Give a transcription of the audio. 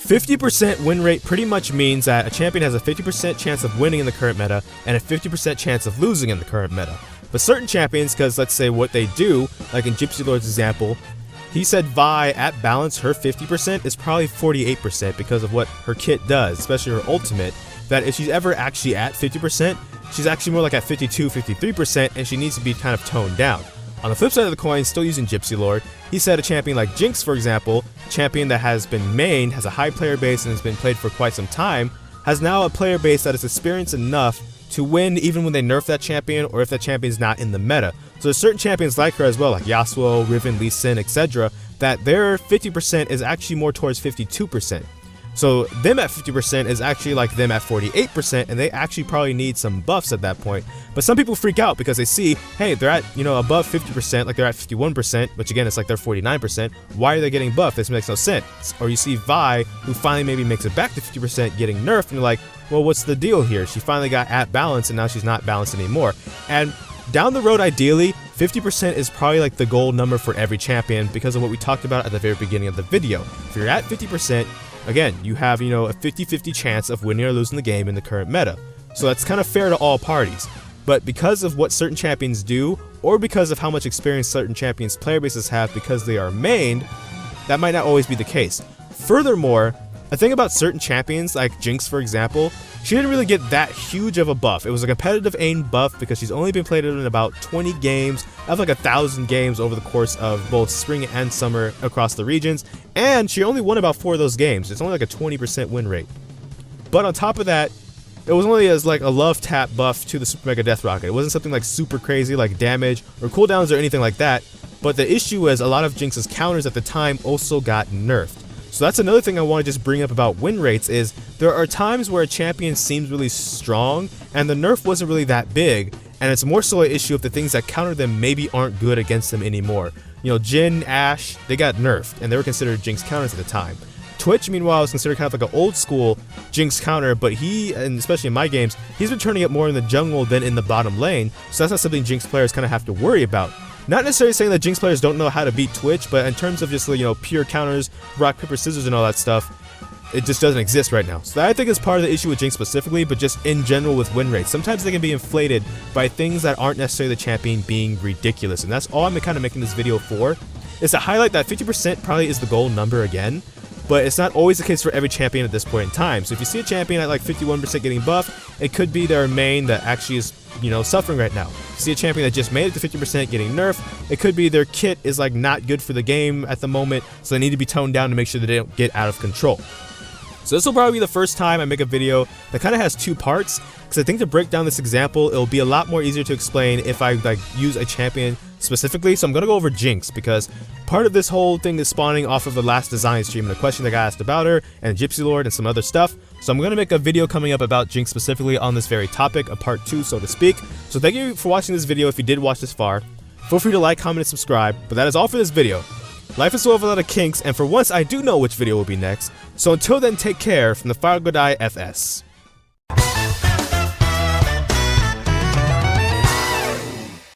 50% win rate pretty much means that a champion has a 50% chance of winning in the current meta and a 50% chance of losing in the current meta. But certain champions, because let's say what they do, like in Gyspylord's example, he said Vi at balance, her 50% is probably 48% because of what her kit does, especially her ultimate, that if she's ever actually at 50%, she's actually more like at 52, 53%, and she needs to be kind of toned down. On the flip side of the coin, still using Gyspylord, he said a champion like Jinx, for example, a champion that has been mained, has a high player base, and has been played for quite some time, has now a player base that is experienced enough to win even when they nerf that champion or if that champion's not in the meta. So there's certain champions like her as well, like Yasuo, Riven, Lee Sin, etc., that their 50% is actually more towards 52%. So them at 50% is actually like them at 48%, and they actually probably need some buffs at that point. But some people freak out because they see, hey, they're at, above 50%, like they're at 51%, which again, it's like they're 49%. Why are they getting buffed? This makes no sense. Or you see Vi, who finally maybe makes it back to 50%, getting nerfed, and you're like, well, what's the deal here? She finally got at balance, and now she's not balanced anymore. And down the road, ideally, 50% is probably like the goal number for every champion because of what we talked about at the very beginning of the video. If you're at 50%, again, you have, a 50-50 chance of winning or losing the game in the current meta. So that's kind of fair to all parties. But because of what certain champions do, or because of how much experience certain champions' player bases have because they are mained, that might not always be the case. Furthermore, a thing about certain champions, like Jinx for example, she didn't really get that huge of a buff. It was a competitive aim buff because she's only been played in about 20 games, out of like 1,000 games over the course of both spring and summer across the regions, and she only won about 4 of those games. It's only like a 20% win rate. But on top of that, it was only as like a love tap buff to the Super Mega Death Rocket. It wasn't something like super crazy like damage or cooldowns or anything like that, but the issue is a lot of Jinx's counters at the time also got nerfed. So that's another thing I want to just bring up about win rates is there are times where a champion seems really strong and the nerf wasn't really that big, and it's more so an issue of the things that counter them maybe aren't good against them anymore. Jhin, Ashe, they got nerfed and they were considered Jinx counters at the time. Twitch, meanwhile, is considered kind of like an old school Jinx counter, but he, and especially in my games, he's been turning up more in the jungle than in the bottom lane, so that's not something Jinx players kind of have to worry about. Not necessarily saying that Jinx players don't know how to beat Twitch, but in terms of just, pure counters, rock, paper, scissors, and all that stuff, it just doesn't exist right now. So that I think is part of the issue with Jinx specifically, but just in general with win rates. Sometimes they can be inflated by things that aren't necessarily the champion being ridiculous, and that's all I'm kind of making this video for, is to highlight that 50% probably is the goal number again, but it's not always the case for every champion at this point in time. So if you see a champion at like 51% getting buffed, it could be their main that actually is, suffering right now. If you see a champion that just made it to 50% getting nerfed, it could be their kit is like not good for the game at the moment, so they need to be toned down to make sure that they don't get out of control. So this will probably be the first time I make a video that kind of has 2 parts, because I think to break down this example, it'll be a lot more easier to explain if I use a champion specifically. So I'm going to go over Jinx, because part of this whole thing is spawning off of the last design stream and a question that got asked about her, and Gyspylord and some other stuff. So I'm going to make a video coming up about Jinx specifically on this very topic, a part 2 so to speak. So thank you for watching this video if you did watch this far. Feel free to like, comment, and subscribe, but that is all for this video. Life is full of a lot of kinks, and for once I do know which video will be next. So until then, take care from the Fire Godai FS.